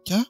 क्या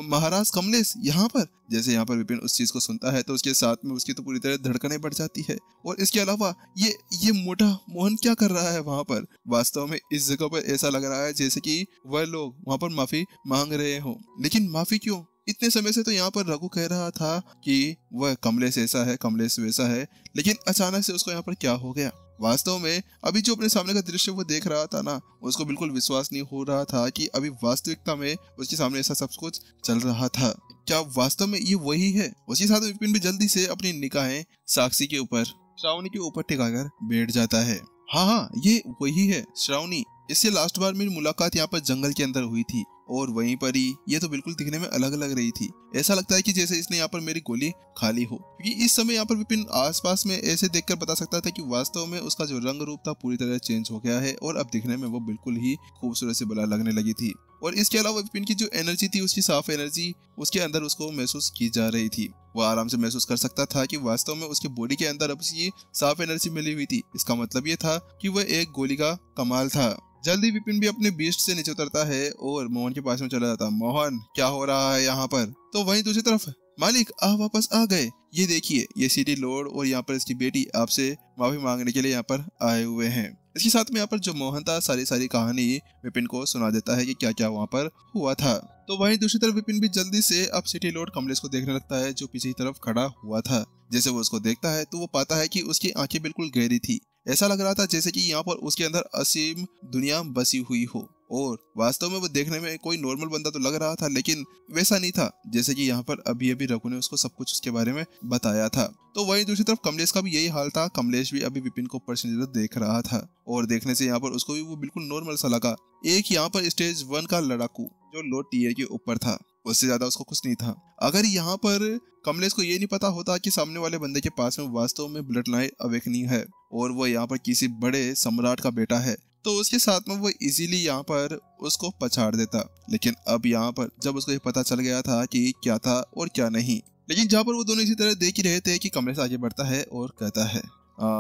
महाराज कमलेश यहाँ पर? जैसे यहाँ पर विपिन उस चीज को सुनता है तो उसके साथ में उसकी तो पूरी तरह धड़कनें बढ़ जाती है। और इसके अलावा ये मोटा मोहन क्या कर रहा है वहाँ पर? वास्तव में इस जगह पर ऐसा लग रहा है जैसे कि वह लोग वहाँ पर माफी मांग रहे हो। लेकिन माफी क्यों? इतने समय से तो यहाँ पर रघु कह रहा था कि वह कमलेश ऐसा है, कमलेश वैसा है, लेकिन अचानक से उसको यहाँ पर क्या हो गया? वास्तव में अभी जो अपने सामने का दृश्य वो देख रहा था ना, उसको बिल्कुल विश्वास नहीं हो रहा था कि अभी वास्तविकता में उसके सामने ऐसा सब कुछ चल रहा था। क्या वास्तव में ये वही है? उसके साथ विपिन भी जल्दी से अपनी निगाहें साक्षी के ऊपर, श्रावणी के ऊपर टिकाकर बैठ जाता है। हाँ, ये वही है श्रावणी। इससे लास्ट बार मेरी मुलाकात यहाँ पर जंगल के अंदर हुई थी और वहीं पर ही ये तो बिल्कुल दिखने में अलग लग रही थी। ऐसा लगता है कि जैसे इसने यहाँ पर मेरी गोली खाली हो, क्योंकि इस समय यहाँ पर विपिन आसपास में ऐसे देखकर बता सकता था कि वास्तव में उसका जो रंग रूप था पूरी तरह चेंज हो गया है और अब दिखने में वो बिल्कुल ही खूबसूरत से भला लगने लगी थी। और इसके अलावा विपिन की जो एनर्जी थी, उसकी साफ एनर्जी उसके अंदर उसको महसूस की जा रही थी। वो आराम से महसूस कर सकता था कि वास्तव में उसके बॉडी के अंदर अब ये साफ एनर्जी मिली हुई थी। इसका मतलब ये था कि वह एक गोली का कमाल था। जल्दी विपिन भी अपने बीस्ट से नीचे उतरता है और मोहन के पास में चला जाता। मोहन, क्या हो रहा है यहाँ पर? तो वहीं दूसरी तरफ, मालिक आप वापस आ गए। ये देखिए, ये सिटी लॉर्ड और यहाँ पर इसकी बेटी आपसे माफी मांगने के लिए यहाँ पर आए हुए हैं। इसके साथ में यहाँ पर जो मोहन था सारी कहानी विपिन को सुना देता है कि क्या क्या वहाँ पर हुआ था। तो वहीं दूसरी तरफ विपिन भी जल्दी से अब सिटी लॉर्ड कमलेश को देखने लगता है, जो पीछे की तरफ खड़ा हुआ था। जैसे वो उसको देखता है तो वो पाता है कि उसकी आंखें बिल्कुल गहरी थी। ऐसा लग रहा था जैसे कि यहाँ पर उसके अंदर असीम दुनिया बसी हुई हो। और वास्तव में वो देखने में कोई नॉर्मल बंदा तो लग रहा था, लेकिन वैसा नहीं था जैसे कि यहाँ पर अभी अभी रघु ने उसको सब कुछ उसके बारे में बताया था। तो वहीं दूसरी तरफ कमलेश का भी यही हाल था। कमलेश भी अभी विपिन को ऊपर से देख रहा था और देखने से यहाँ पर उसको भी वो बिल्कुल नॉर्मल सा लगा। एक यहाँ पर स्टेज 1 का लड़ाकू जो लो टीयर के ऊपर था, उससे ज्यादा उसको कुछ नहीं था। अगर यहाँ पर कमलेश को ये नहीं पता होता कि सामने वाले बंदे के पास में वास्तव में ब्लड लाइन अवेकनिंग है और वो यहाँ पर किसी बड़े सम्राट का बेटा है, तो उसके साथ में वो इजीली यहाँ पर उसको पछाड़ देता। लेकिन अब यहाँ पर जब उसको ये पता चल गया था कि क्या था और क्या नहीं, लेकिन जहाँ पर वो दोनों इसी तरह देख ही रहे थे कि कमलेश आगे बढ़ता है और कहता है,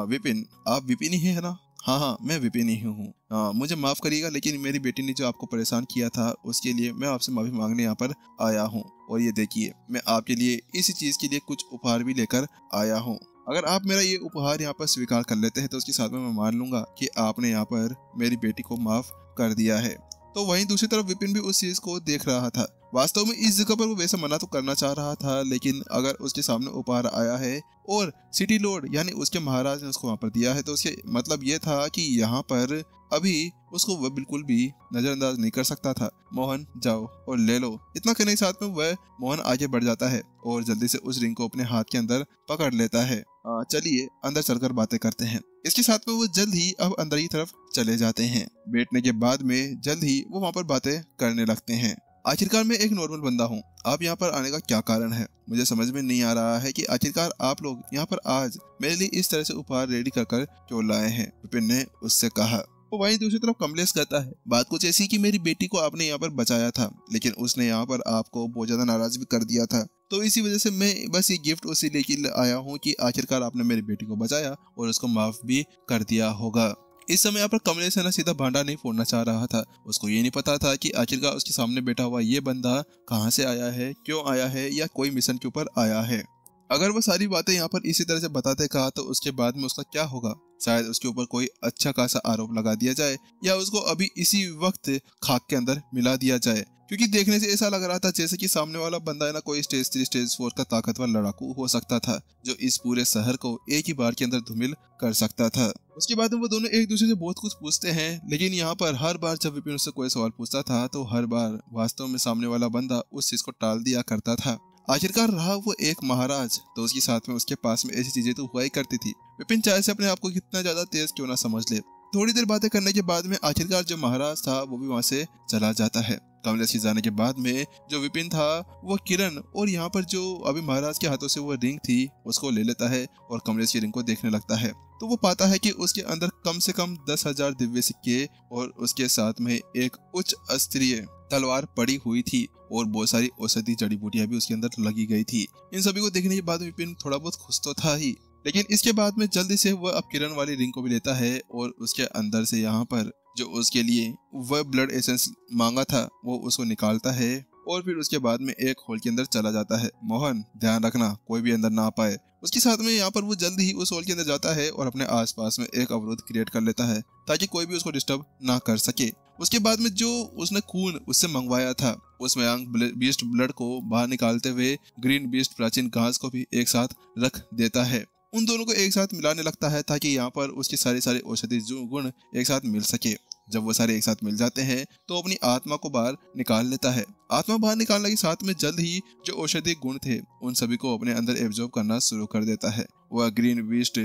विपिन, आप विपिन ही है ना? हाँ, मैं विपिन ही हूँ। मुझे माफ करिएगा, लेकिन मेरी बेटी ने जो आपको परेशान किया था उसके लिए मैं आपसे माफी मांगने यहाँ पर आया हूँ। और ये देखिए, मैं आपके लिए इसी चीज के लिए कुछ उपहार भी लेकर आया हूँ। अगर आप मेरा ये उपहार यहाँ पर स्वीकार कर लेते हैं तो उसके साथ में मैं मान लूंगा कि आपने यहाँ पर मेरी बेटी को माफ कर दिया है। तो वहीं दूसरी तरफ विपिन भी उस चीज को देख रहा था। वास्तव में इस जगह पर वो वैसे मना तो करना चाह रहा था, लेकिन अगर उसके सामने उपहार आया है और सिटी लॉर्ड यानी उसके महाराज ने उसको वहां पर दिया है, तो उसके मतलब ये था कि यहाँ पर अभी उसको वह बिल्कुल भी नजरअंदाज नहीं कर सकता था। मोहन, जाओ और ले लो। इतना कहने के साथ में वह मोहन आगे बढ़ जाता है और जल्दी से उस रिंग को अपने हाथ के अंदर पकड़ लेता है। चलिए अंदर चलकर बातें करते हैं। इसके साथ में वो जल्द ही अब अंदर की तरफ चले जाते हैं। बैठने के बाद में जल्द ही वो वहाँ पर बातें करने लगते हैं। आखिरकार मैं एक नॉर्मल बंदा हूँ, आप यहाँ पर आने का क्या कारण है? मुझे समझ में नहीं आ रहा है कि आखिरकार आप लोग यहाँ पर आज मेरे लिए इस तरह से उपहार रेडी कर क्यों लाए हैं, विपिन ने उससे कहा। तो वहीं दूसरी तरफ कमलेश कहता है, बात कुछ ऐसी कि मेरी बेटी को आपने यहाँ पर बचाया था, लेकिन उसने यहाँ पर आपको बहुत ज्यादा नाराज भी कर दिया था, तो इसी वजह से मैं बस ये गिफ्ट उसी लेके आया हूँ कि आखिरकार आपने मेरी बेटी को बचाया और उसको माफ भी कर दिया होगा। इस समय यहाँ पर कमलेश है ना सीधा भांडा नहीं फोड़ना चाह रहा था। उसको ये नहीं पता था कि आखिरकार उसके सामने बैठा हुआ ये बंदा कहाँ से आया है, क्यों आया है, या कोई मिशन के ऊपर आया है। अगर वो सारी बातें यहाँ पर इसी तरह से बताते कहा तो उसके बाद में उसका क्या होगा? शायद उसके ऊपर कोई अच्छा खासा आरोप लगा दिया जाए या उसको अभी इसी वक्त खाक के अंदर मिला दिया जाए, क्योंकि देखने से ऐसा लग रहा था जैसे कि सामने वाला बंदा है ना कोई स्टेज 3 स्टेज 4 का ताकतवर लड़ाकू हो सकता था, जो इस पूरे शहर को एक ही बार के अंदर धूमिल कर सकता था। उसके बाद में वो दोनों एक दूसरे से बहुत कुछ पूछते हैं, लेकिन यहाँ पर हर बार जब विपिन उससे कोई सवाल पूछता था तो हर बार वास्तव में सामने वाला बंदा उस चीज को टाल दिया करता था। आखिरकार रहा वो एक महाराज, तो उसके साथ में उसके पास में ऐसी चीजें तो हुआ ही करती थी। विपिन चाहे से अपने आप को कितना ज्यादा तेज क्यों ना समझ ले। थोड़ी देर बातें करने के बाद में आखिरकार जो महाराज था वो भी वहां से चला जाता है। कमलेश के जाने के बाद में जो विपिन था वो किरण और यहाँ पर जो अभी महाराज के हाथों से वो रिंग थी उसको ले लेता है और कमलेश की रिंग को देखने लगता है। तो वो पाता है कि उसके अंदर कम से कम 10,000 दिव्य सिक्के और उसके साथ में एक उच्च अस्त्रीय तलवार पड़ी हुई थी और बहुत सारी औषधि जड़ी बूटियां भी उसके अंदर लगी गई थी। इन सभी को देखने के बाद विपिन थोड़ा बहुत खुश तो था ही, लेकिन इसके बाद में जल्दी से वह अब किरण वाली रिंग को भी लेता है और उसके अंदर से यहाँ पर जो उसके लिए वह ब्लड एसेंस मांगा था वो उसको निकालता है और फिर उसके बाद में एक होल के अंदर चला जाता है। मोहन ध्यान रखना कोई भी अंदर ना आ पाए। उसके साथ में यहाँ पर वो जल्द ही उस होल के अंदर जाता है और अपने आसपास में एक अवरोध क्रिएट कर लेता है ताकि कोई भी उसको डिस्टर्ब ना कर सके। उसके बाद में जो उसने खून उससे मंगवाया था उसमें यंग बीस्ट ब्लड को बाहर निकालते हुए ग्रीन बीस्ट प्राचीन घास को भी एक साथ रख देता है। उन दोनों को एक साथ मिलाने लगता है ताकि यहाँ पर उसके सारे औषधि गुण एक साथ मिल सके। जब वो सारे एक साथ मिल जाते हैं तो अपनी आत्मा को बाहर निकाल लेता है। आत्मा बाहर निकालने के साथ में जल्द ही जो औषधि गुण थे उन सभी को अपने अंदर एब्जॉर्ब करना शुरू कर देता है। वह ग्रीन बीस्ट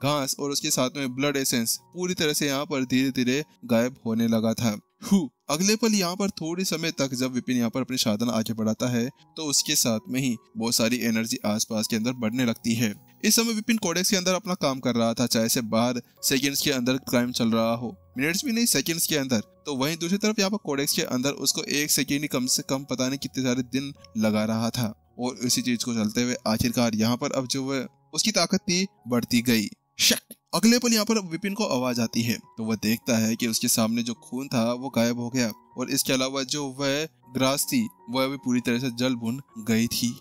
घास और उसके साथ में ब्लड एसेंस पूरी तरह से यहाँ पर धीरे धीरे गायब होने लगा था। अगले पल यहाँ पर थोड़ी समय तक जब विपिन यहाँ पर अपनी साधना आगे बढ़ाता है तो उसके साथ में ही बहुत सारी एनर्जी आसपास के अंदर बढ़ने लगती है। इस समय विपिन कोडेक्स के अंदर अपना काम कर रहा था, चाहे से बाहर सेकंड्स के अंदर क्राइम चल रहा हो, मिनट्स भी नहीं सेकंड्स के अंदर। तो वहीं दूसरी तरफ यहाँ पर कोडेक्स के अंदर उसको एक सेकंड ही कम से कम पता नहीं कितने सारे दिन लगा रहा था। और इसी चीज को चलते हुए आखिरकार यहाँ पर अब जो वह उसकी ताकत थी बढ़ती गई। अगले पल यहाँ पर विपिन को आवाज आती है तो वह देखता है कि उसके सामने जो खून था वो गायब हो गया और इसके अलावा जो वह ग्रास थी वह भी पूरी तरह से जल भुन गई थी।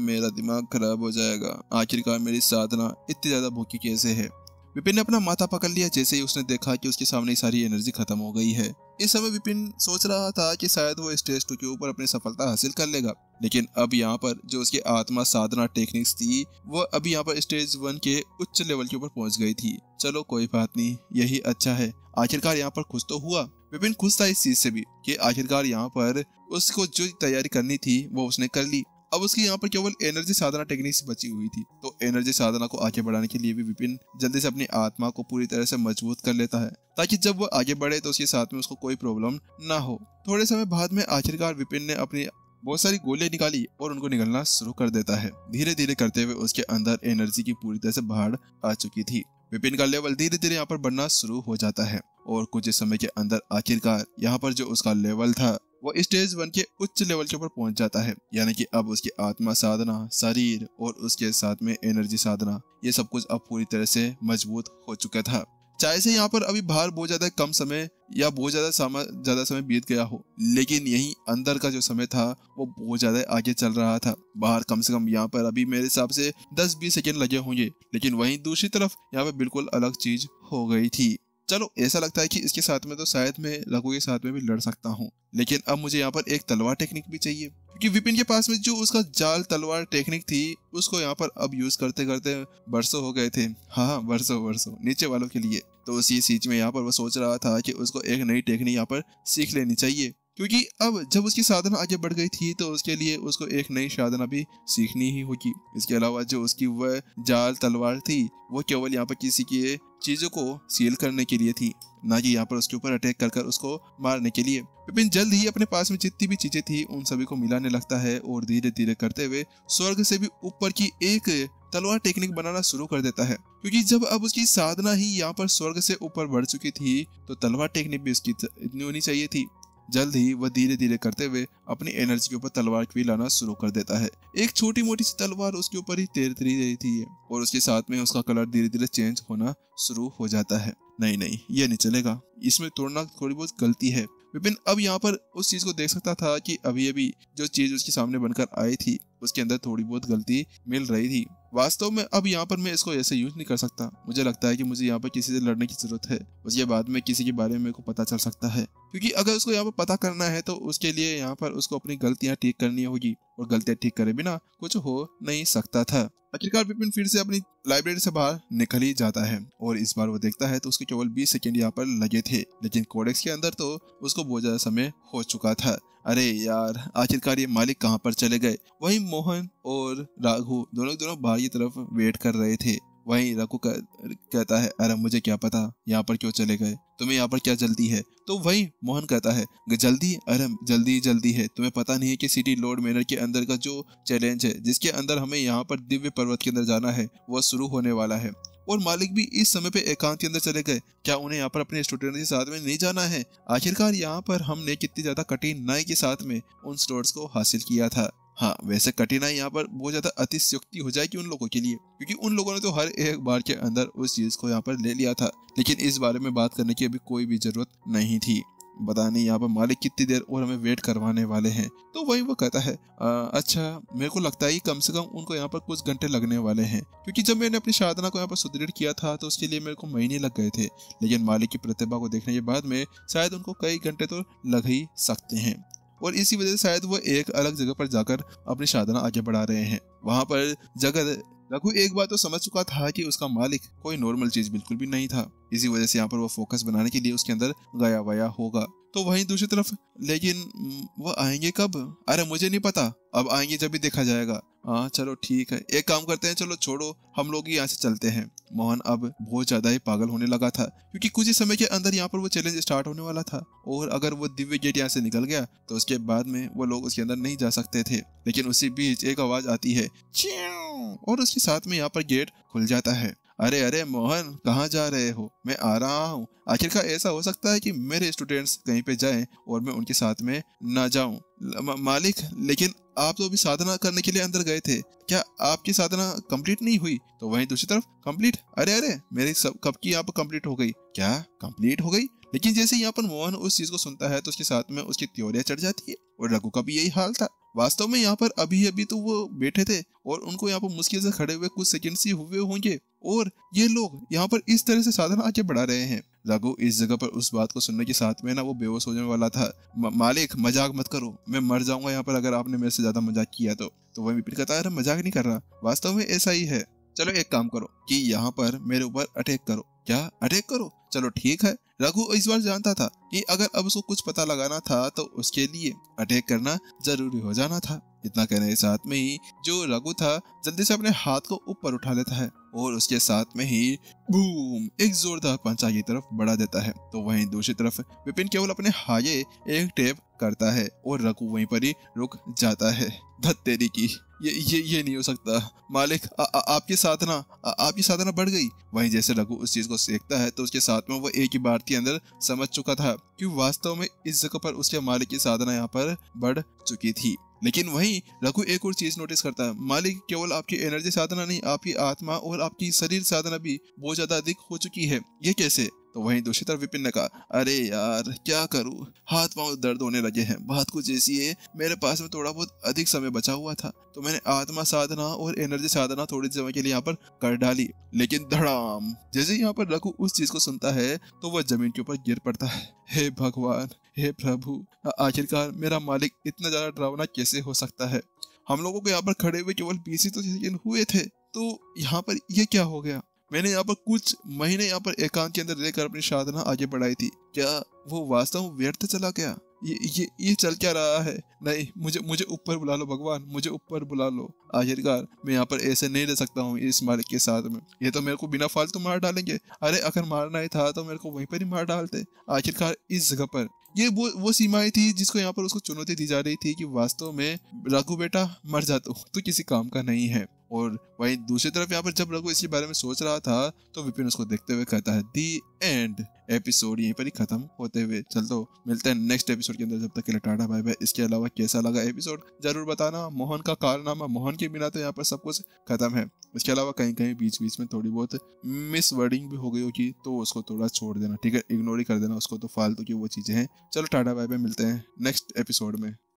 मेरा दिमाग खराब हो जाएगा, आखिरकार मेरी साधना इतनी ज्यादा भूखी कैसे है। विपिन ने अपना माथा पकड़ लिया जैसे ही उसने देखा कि उसके सामने सारी एनर्जी खत्म हो गई है। इस समय विपिन सोच रहा था कि शायद वो स्टेज 2 के ऊपर अपनी सफलता हासिल कर लेगा, लेकिन अब यहाँ पर जो उसकी आत्मा साधना टेक्निक्स थी वह अभी यहाँ पर स्टेज 1 के उच्च लेवल के ऊपर पहुंच गई थी। चलो कोई बात नहीं, यही अच्छा है, आखिरकार यहाँ पर खुश तो हुआ। विपिन खुश था इस चीज से भी कि आखिरकार यहाँ पर उसको जो तैयारी करनी थी वो उसने कर ली। अब उसकी यहाँ पर केवल एनर्जी साधना टेक्निक्स बची हुई थी। तो एनर्जी साधना को आगे बढ़ाने के लिए भी विपिन जल्दी से अपनी आत्मा को पूरी तरह से मजबूत कर लेता है ताकि जब वो आगे बढ़े तो उसके साथ में उसको कोई प्रॉब्लम ना हो। थोड़े समय बाद में आखिरकार विपिन ने अपनी बहुत सारी गोलियां निकाली और उनको निकलना शुरू कर देता है। धीरे धीरे करते हुए उसके अंदर एनर्जी की पूरी तरह से बाढ़ आ चुकी थी। विपिन का लेवल धीरे धीरे यहाँ पर बढ़ना शुरू हो जाता है और कुछ समय के अंदर आखिरकार यहाँ पर जो उसका लेवल था वो स्टेज 1 के उच्च लेवल के ऊपर पहुंच जाता है। यानी कि अब उसकी आत्मा साधना, शरीर और उसके साथ में एनर्जी साधना ये सब कुछ अब पूरी तरह से मजबूत हो चुका था। चाहे से यहाँ पर अभी बाहर बहुत ज्यादा कम समय या बहुत ज्यादा समय बीत गया हो, लेकिन यही अंदर का जो समय था वो बहुत ज्यादा आगे चल रहा था। बाहर कम से कम यहाँ पर अभी मेरे हिसाब से 10-20 सेकंड लगे होंगे, लेकिन वहीं दूसरी तरफ यहाँ पे बिल्कुल अलग चीज हो गई थी। चलो ऐसा लगता है कि इसके साथ में तो शायद मैं रघु के साथ में भी लड़ सकता हूँ, लेकिन अब मुझे यहाँ पर एक तलवार टेक्निक भी चाहिए क्योंकि विपिन के पास में जो उसका जाल तलवार टेक्निक थी उसको यहाँ पर अब यूज करते करते बरसों हो गए थे। हाँ, बरसों नीचे वालों के लिए। तो उसी चीज में यहाँ पर वो सोच रहा था कि उसको एक नई टेक्निक यहाँ पर सीख लेनी चाहिए क्योंकि अब जब उसकी साधना आगे बढ़ गई थी तो उसके लिए उसको एक नई साधना भी सीखनी ही होगी। इसके अलावा जो उसकी वह जाल तलवार थी वो केवल यहाँ पर किसी की चीजों को सील करने के लिए थी, ना कि यहाँ पर उसके ऊपर अटैक कर उसको मारने के लिए। विपिन जल्द ही अपने पास में जितनी भी चीजें थी उन सभी को मिलाने लगता है और धीरे धीरे करते हुए स्वर्ग से भी ऊपर की एक तलवार टेक्निक बनाना शुरू कर देता है क्योंकि जब अब उसकी साधना ही यहाँ पर स्वर्ग से ऊपर बढ़ चुकी थी तो तलवार टेक्निक भी उसकी इतनी होनी चाहिए थी। जल्द ही वह धीरे धीरे करते हुए अपनी एनर्जी के ऊपर तलवार भी लाना शुरू कर देता है। एक छोटी मोटी सी तलवार उसके ऊपर ही तैरती रही थी और उसके साथ में उसका कलर धीरे धीरे चेंज होना शुरू हो जाता है। नहीं, ये नहीं चलेगा, इसमें तोड़ना थोड़ी बहुत गलती है। विपिन अब यहाँ पर उस चीज को देख सकता था कि अभी जो चीज उसके सामने बनकर आई थी उसके अंदर थोड़ी बहुत गलती मिल रही थी। वास्तव में अब यहाँ पर मैं इसको ऐसे यूज नहीं कर सकता। मुझे लगता है कि मुझे यहाँ पर किसी से लड़ने की जरूरत है, उसके बाद में किसी के बारे में मेरे को पता चल सकता है क्योंकि अगर उसको यहाँ पर पता करना है तो उसके लिए यहाँ पर उसको अपनी गलतियां ठीक करनी होगी और गलतियां ठीक करे बिना कुछ हो नहीं सकता था। आखिरकार विपिन फिर से अपनी लाइब्रेरी से बाहर निकल ही जाता है और इस बार वो देखता है तो उसके केवल 20 सेकंड यहाँ पर लगे थे, लेकिन कोडेक्स के अंदर तो उसको बहुत ज्यादा समय हो चुका था। अरे यार, आखिरकार ये मालिक कहाँ पर चले गए। वहीं मोहन और राघु दोनों बाहर की तरफ वेट कर रहे थे। वहीं रघु कहता है, अरे मुझे क्या पता यहाँ पर क्यों चले गए, तुम्हें यहाँ पर क्या जल्दी है। तो वहीं मोहन कहता है, जल्दी, अरे जल्दी है, तुम्हें पता नहीं है कि सिटी लॉर्ड मैनर के अंदर का जो चैलेंज है जिसके अंदर हमें यहाँ पर दिव्य पर्वत के अंदर जाना है वह शुरू होने वाला है और मालिक भी इस समय पे एकांत के अंदर चले गए। क्या उन्हें यहाँ पर अपने स्टूडेंट के साथ में नहीं जाना है। आखिरकार यहाँ पर हमने कितनी ज्यादा कठिनाई के साथ में उन स्टोर्स को हासिल किया था। हाँ, वैसे कठिनाई यहाँ पर बहुत ज्यादा अतिशयोक्ति हो जाएगी उन लोगों के लिए क्योंकि उन लोगों ने तो हर एक बार के अंदर उस चीज को यहाँ पर ले लिया था, लेकिन इस बारे में बात करने की अभी कोई भी जरूरत नहीं थी। पता नहीं यहाँ पर मालिक कितनी देर और हमें वेट करवाने वाले हैं। तो वही वो कहता है अच्छा मेरे को लगता है कि कम से कम उनको यहाँ पर कुछ घंटे लगने वाले हैं, क्योंकि जब मैंने अपनी साधना को यहाँ पर सुदृढ़ किया था तो उसके लिए मेरे को महीने लग गए थे, लेकिन मालिक की प्रतिभा को देखने के बाद में शायद उनको कई घंटे तो लग ही सकते हैं। और इसी वजह से शायद वो एक अलग जगह पर जाकर अपनी साधना आगे बढ़ा रहे हैं। वहां पर जगत रघु एक बात तो समझ चुका था कि उसका मालिक कोई नॉर्मल चीज बिल्कुल भी नहीं था। इसी वजह से यहाँ पर वो फोकस बनाने के लिए उसके अंदर गया वया होगा। तो वहीं दूसरी तरफ लेकिन वो आएंगे कब? अरे मुझे नहीं पता, अब आएंगे जब भी देखा जाएगा। हाँ चलो ठीक है, एक काम करते हैं, चलो छोड़ो हम लोग ही यहाँ से चलते हैं। मोहन अब बहुत ज्यादा ही पागल होने लगा था, क्योंकि कुछ ही समय के अंदर यहाँ पर वो चैलेंज स्टार्ट होने वाला था, और अगर वो दिव्य गेट यहाँ से निकल गया तो उसके बाद में वो लोग उसके अंदर नहीं जा सकते थे। लेकिन उसी बीच एक आवाज आती है और उसके साथ में यहाँ पर गेट खुल जाता है। अरे अरे मोहन कहाँ जा रहे हो? मैं आ रहा हूँ। आखिरकार ऐसा हो सकता है कि मेरे स्टूडेंट्स कहीं पे जाएं और मैं उनके साथ में ना जाऊं। मालिक लेकिन आप तो अभी साधना करने के लिए अंदर गए थे, क्या आपकी साधना कंप्लीट नहीं हुई? तो वहीं दूसरी तरफ कंप्लीट, अरे अरे मेरी सब कब की यहाँ पर कंप्लीट हो गई? क्या कंप्लीट हो गई? लेकिन जैसे यहाँ पर मोहन उस चीज को सुनता है तो उसके साथ में उसकी त्योरियां चढ़ जाती है, और रघु का भी यही हाल था। वास्तव में यहाँ पर अभी अभी तो वो बैठे थे और उनको यहाँ पर मुश्किल से खड़े हुए कुछ सेकंड ही हुए होंगे, और ये लोग यहाँ पर इस तरह से साधना आगे बढ़ा रहे हैं। रघु इस जगह पर उस बात को सुनने के साथ में ना वो बेहोश हो जाने वाला था। मालिक मजाक मत करो, मैं मर जाऊंगा यहाँ पर अगर आपने मेरे से ज्यादा मजाक किया तो वह विपिन कहता है अरे मजाक नहीं कर रहा, वास्तव में ऐसा ही है। चलो एक काम करो कि यहाँ पर मेरे ऊपर अटैक करो। क्या अटैक करो? चलो ठीक है। रघु इस बार जानता था कि अगर अब उसको कुछ पता लगाना था तो उसके लिए अटैक करना जरूरी हो जाना था। इतना कहने के साथ में ही जो रघु था जल्दी से अपने हाथ को ऊपर उठा लेता है और उसके साथ में ही बूम एक जोरदार पंच आगे की तरफ बढ़ा देता है। तो वहीं दूसरी तरफ विपिन केवल अपने हाये एक टेप करता है और रघु वहीं पर ही रुक जाता है। धत तेरी की, ये नहीं हो सकता मालिक, आपकी साधना बढ़ गई। वहीं जैसे रघु उस चीज को सीखता है तो उसके साथ में वो एक ही बार के अंदर समझ चुका था कि वास्तव में इस जगह पर उसके मालिक की साधना यहाँ पर बढ़ चुकी थी। लेकिन वहीं रघु एक और चीज नोटिस करता है, मालिक केवल आपकी एनर्जी साधना नहीं, आपकी आत्मा और आपकी शरीर साधना भी बहुत ज्यादा अधिक हो चुकी है, ये कैसे? तो वहीं दूसरी तरफ विपिन ने कहा अरे यार क्या करूं, हाथ पांव दर्द होने लगे हैं। बात कुछ ऐसी है, मेरे पास में थोड़ा बहुत अधिक समय बचा हुआ था तो मैंने आत्मा साधना और एनर्जी साधना थोड़ी समय के लिए यहाँ पर कर डाली, लेकिन धड़ाम जैसे यहाँ पर रघु उस चीज को सुनता है तो वह जमीन के ऊपर गिर पड़ता है। हे भगवान, हे प्रभु, आखिरकार मेरा मालिक इतना ज्यादा डरावना कैसे हो सकता है? हम लोगों को यहाँ पर खड़े हुए केवल 20 ही तो सेकंड हुए थे, तो यहाँ पर ये क्या हो गया? मैंने यहाँ पर कुछ महीने यहाँ पर एकांत के अंदर रहकर अपनी साधना आगे बढ़ाई थी, क्या वो वास्तव में व्यर्थ चला गया? ये चल क्या रहा है? नहीं, मुझे ऊपर बुला लो भगवान, मुझे ऊपर बुला लो। आखिरकार मैं यहाँ पर ऐसे नहीं रह सकता हूँ इस मालिक के साथ में, ये तो मेरे को बिना फालतू मार डालेंगे। अरे अगर मारना ही था तो मेरे को वहीं पर ही मार डालते। आखिरकार इस जगह पर ये वो सीमाएं थी जिसको यहाँ पर उसको चुनौती दी जा रही थी कि वास्तव में रघु बेटा मर जा तो किसी काम का नहीं है। और वहीं दूसरी तरफ यहाँ पर जब रघु इसके बारे में सोच रहा था तो विपिन उसको देखते हुए कहता है दी एंड। एपिसोड यहीं पर ही खत्म होते हुए। चल तो मिलते हैं नेक्स्ट एपिसोड के अंदर, जब तक के लिए टाटा बाय बाय। इसके अलावा कैसा लगा एपिसोड जरूर बताना। मोहन का कारनामा, मोहन के बिना तो यहाँ पर सब कुछ खत्म है। इसके अलावा कहीं कहीं बीच बीच में थोड़ी बहुत मिस वर्डिंग भी हो गई होगी तो उसको थोड़ा छोड़ देना, ठीक है, इग्नोर ही कर देना उसको, तो फालतू की वो चीजें हैं। चलो टाटा बाय बाय, मिलते हैं नेक्स्ट एपिसोड में।